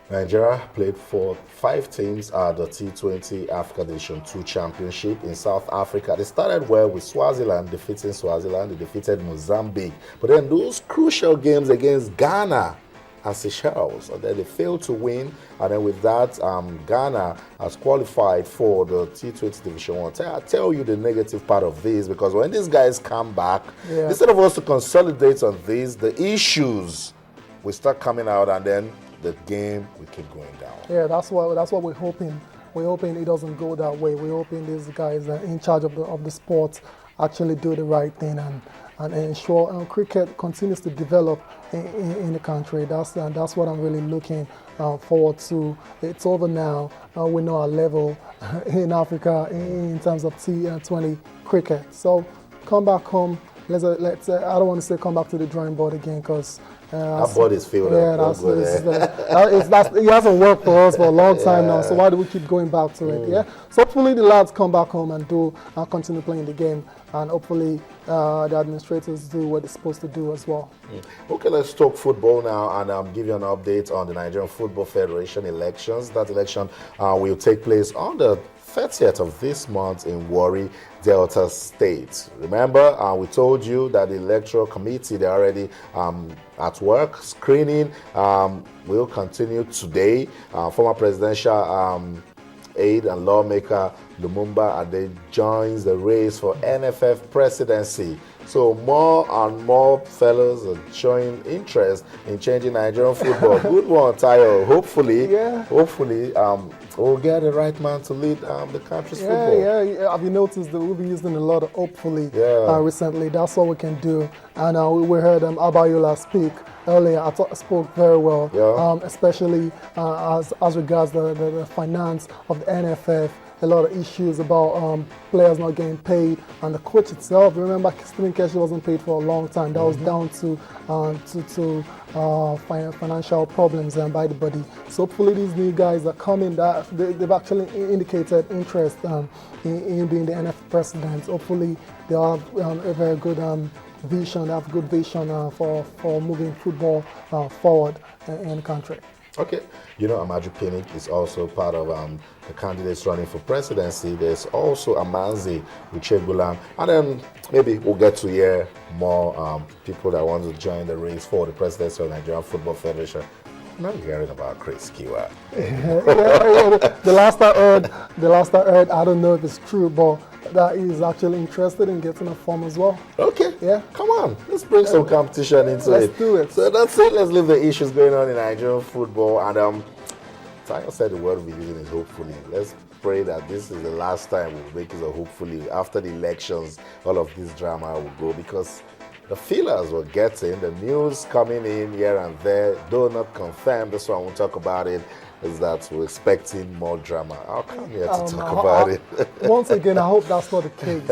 Nigeria played for 5 teams at the T20 Africa Division 2 Championship in South Africa. They started well with Swaziland, defeating Swaziland. They defeated Mozambique. But then those crucial games against Ghana and Seychelles, and then they failed to win. And then with that, Ghana has qualified for the T20 Division 1. I'll tell you the negative part of this, because when these guys come back, instead of us to consolidate on this, the issues will start coming out, and then the game will keep going down. Yeah, that's what we're hoping. We're hoping it doesn't go that way. We're hoping these guys in charge of the sport actually do the right thing and ensure cricket continues to develop in the country. That's what I'm really looking forward to. It's over now. We know our level in Africa in terms of T20 cricket. So come back home. Let's I don't want to say come back to the drawing board again, because that board is filled up. It hasn't worked for us for a long time now. So why do we keep going back to it? Yeah. So hopefully the lads come back home and continue playing the game, and hopefully the administrators do what they're supposed to do as well. Okay, let's talk football now, and give you an update on the Nigerian Football Federation elections. That election will take place on the 30th of this month in Warri, Delta State. Remember, we told you that the electoral committee, they're already at work. Screening will continue today. Former presidential aide and lawmaker Lumumba Ade joins the race for NFF presidency. So more and more fellows are showing interest in changing Nigerian football. Good one, Tayo. Hopefully, we'll get the right man to lead the country's football. Yeah. Have you noticed that we've been using a lot of hopefully recently? That's what we can do. And we heard Abayola speak earlier. I thought spoke very well, especially as regards the finance of the NFF. A lot of issues about players not getting paid, and the coach itself. Remember, Stephen Keshi wasn't paid for a long time. That was down to financial problems by the body. So hopefully these new guys that come in, that they've actually indicated interest in being the NFF president. Hopefully they have a very good vision. They have good vision for moving football forward in the country. Okay, Amaju Pinnick is also part of the candidates running for presidency. There's also Amanzi Uchegulam, and then maybe we'll get to hear more people that want to join the race for the presidency of the Nigerian Football Federation. I'm not hearing about Chris Kiwa. The last I heard, I don't know if it's true, but that he's actually interested in getting a form as well. Okay. Yeah. Come on. Let's bring some competition into it. Let's do it. So that's it. Let's leave the issues going on in Nigerian football. And Tayo said the word we're using is hopefully. Let's pray that this is the last time we'll make it a hopefully. After the elections, all of this drama will go, because the feelers we're getting, the news coming in here and there, though not confirmed, that's why I won't talk about it, is that we're expecting more drama. I'll come here to talk about it. Once again, I hope that's not the case.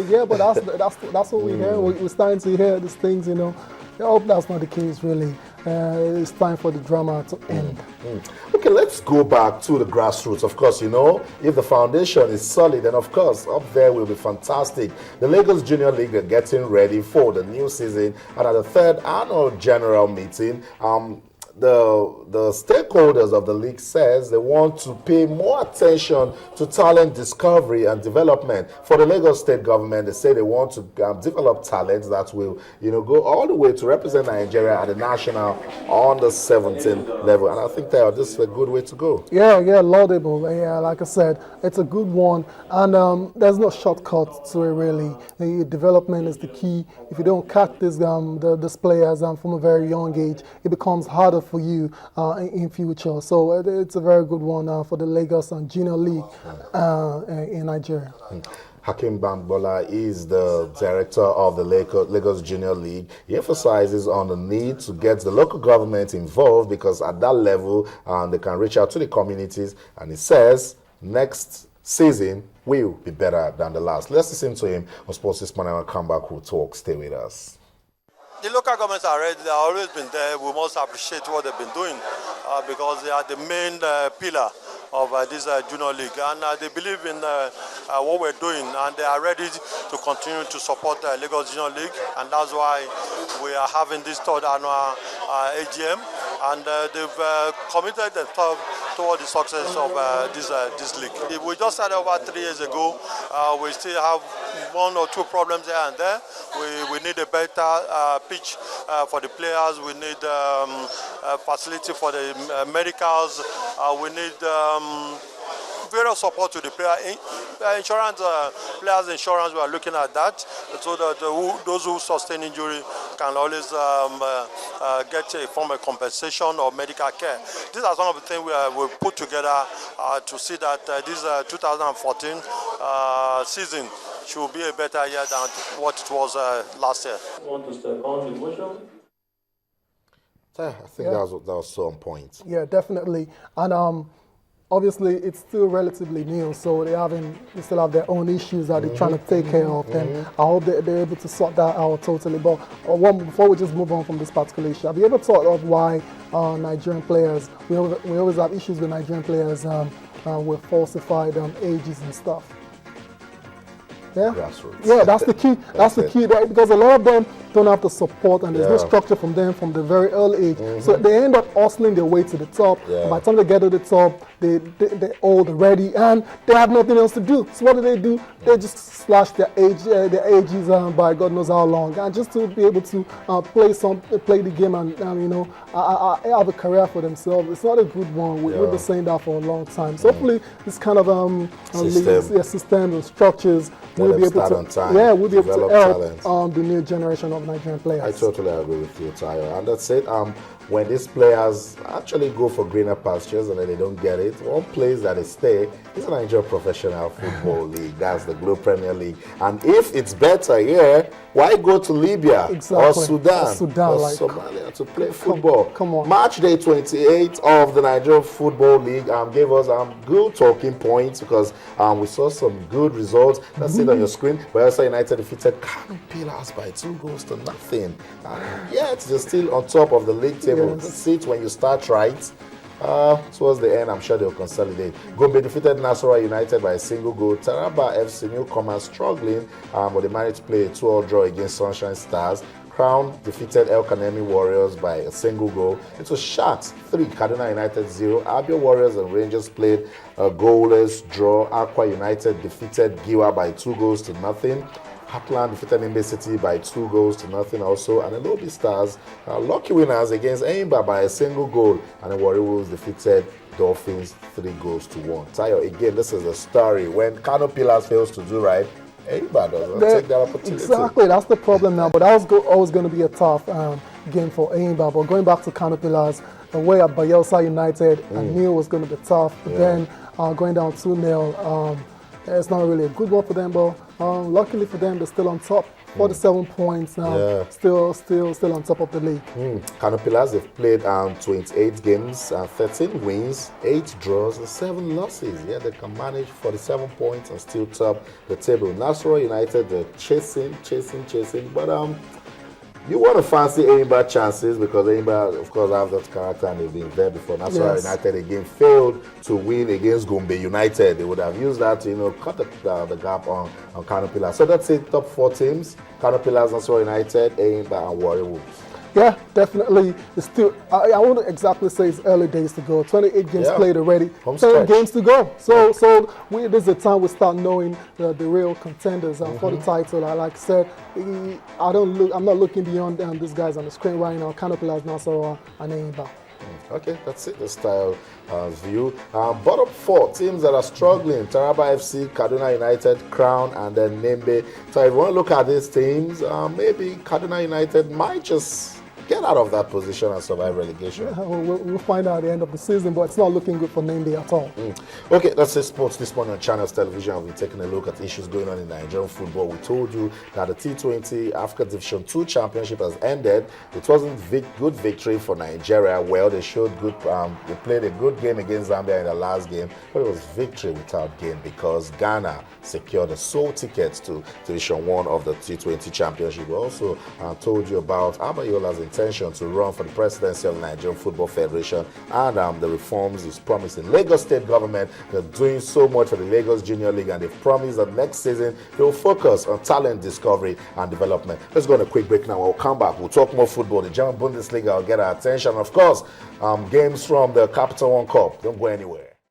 Yeah, but that's what we hear. We're starting to hear these things, I hope that's not the case, really. It's time for the drama to end. Okay, let's go back to the grassroots. Of course, if the foundation is solid, then of course, up there will be fantastic. The Lagos Junior League are getting ready for the new season, and at the third annual general meeting, the stakeholders of the league says they want to pay more attention to talent discovery and development. For the Lagos state government, they say they want to develop talents that will, go all the way to represent Nigeria at the national on the 17th level. And I think this is a good way to go. Yeah, laudable. Yeah, like I said, it's a good one, and there's no shortcut to it really. The development is the key. If you don't catch these players from a very young age, it becomes harder for you in future. So it's a very good one for the Lagos and Junior League in Nigeria. Hakim Bambola is the director of the Lagos Junior League. He emphasizes on the need to get the local government involved, because at that level they can reach out to the communities, and he says next season will be better than the last. Let's listen to him on Sports this morning. I'll come back, we'll talk. Stay with us. The local governments are ready. They've always been there. We must appreciate what they've been doing because they are the main pillar this junior league, and they believe in what we're doing, and they are ready to continue to support Lagos Junior League, and that's why we are having this third annual AGM, and they've committed themselves toward the success of this league. We just started over 3 years ago. We still have 1 or 2 problems here and there. We need a better pitch for the players. We need facility for the medicals. We need various support to the player insurance, players insurance. We are looking at that so that those who sustain injury can always get a form of compensation or medical care. These are some of the things we put together to see that this 2014 season should be a better year than what it was last year. Want to step on the motion? I think that was so on point. Yeah, definitely. And obviously, it's still relatively new, so they still have their own issues that they're trying to take care of. And I hope they're able to sort that out totally. But before we just move on from this particular issue, have you ever thought of why Nigerian players, we always have issues with Nigerian players with falsified ages and stuff? Yeah, Grassroots. yeah, that's the key. That's the key, right? Because a lot of them don't have the support, and there's no structure from them from the very early age. So they end up hustling their way to the top. And by the time they get to the top, they're old already, and they have nothing else to do. So what do? They just slash their ages by God knows how long, and just to be able to play the game and have a career for themselves. It's not a good one. We've been saying that for a long time. So hopefully, this kind of systems and structures will be able to we'll be able to help the new generation of Nigerian players. I totally agree with you, Tayo. And that's it. When these players actually go for greener pastures and then they don't get it, one place that they stay is the Nigerian Professional Football League. That's the Globe Premier League. And if it's better here, why go to Libya or Sudan or Somalia to play football? Come on. March day 28 of the Nigerian Football League gave us good talking points because we saw some good results. That's it on your screen. Bayelsa United defeated Kano Pillars by 2-0. Yet they're still on top of the league table. Sit when you start right. Towards the end, I'm sure they'll consolidate. Gombe defeated Nasarawa United by a single goal. Taraba FC newcomers struggling, but they managed to play a 2-2 draw against Sunshine Stars. Crown defeated El Kanemi Warriors by a single goal. It was Sharks 3, Kaduna United 0. Abia Warriors and Rangers played a goalless draw. Aqua United defeated Giwa by 2-0. Heartland defeated Imbe City by 2-0 also. And the Lobby Stars lucky winners against Eimba by a single goal. And the Warri Wolves defeated Dolphins 3-1. Tayo, again, this is a story. When Kano Pillars fails to do right, Eimba doesn't take that opportunity. Exactly, that's the problem now. But that was always going to be a tough game for Eimba. But going back to Kano Pillars, the way at Bayelsa United, I knew it was going to be tough. But then going down 2-0, it's not really a good one for them, but luckily for them, they're still on top. 47 points now, still on top of the league. Kano Pillars, they've played 28 games, 13 wins, 8 draws, and 7 losses. Yeah, they can manage 47 points and still top the table. Nasarawa United, they're chasing, but you want to fancy Eimba chances because Eimba, of course, have that character and they've been there before. Nasarawa United again failed to win against Gombe United. They would have used that to cut the gap on Kano Pillars. So that's it, top 4 teams: Kano Pillars, Nasarawa United, Eimba, and Warri Wolves. Yeah, definitely. It's still, I won't exactly say it's early days to go. 28 games played already, 10 games to go. So this is the time we start knowing the real contenders for the title. Like I said, I'm not looking beyond these guys on the screen right now. Kano Pillars, Nasarawa, and Eimba. Okay, that's it, the style view. Bottom 4 teams that are struggling: Taraba FC, Kaduna United, Crown, and then Nembe. So if you want to look at these teams, maybe Kaduna United might just get out of that position and survive relegation. Yeah, we'll find out at the end of the season, but it's not looking good for Nembe at all. Okay, that's it, sports this morning on Channels Television. We're taking a look at issues going on in Nigerian football. We told you that the T20 Africa Division 2 Championship has ended. It wasn't good victory for Nigeria. Well, they showed good. They played a good game against Zambia in the last game, but it was victory without game because Ghana secured the sole tickets to Division 1 of the T20 Championship. We also told you about Abayola's intention to run for the presidency of the Nigerian Football Federation, and the reforms is promising. Lagos State government, they're doing so much for the Lagos Junior League, and they've promised that next season they will focus on talent discovery and development. Let's go on a quick break now. We'll come back. We'll talk more football. The German Bundesliga will get our attention. Of course, games from the Capital One Cup. Don't go anywhere.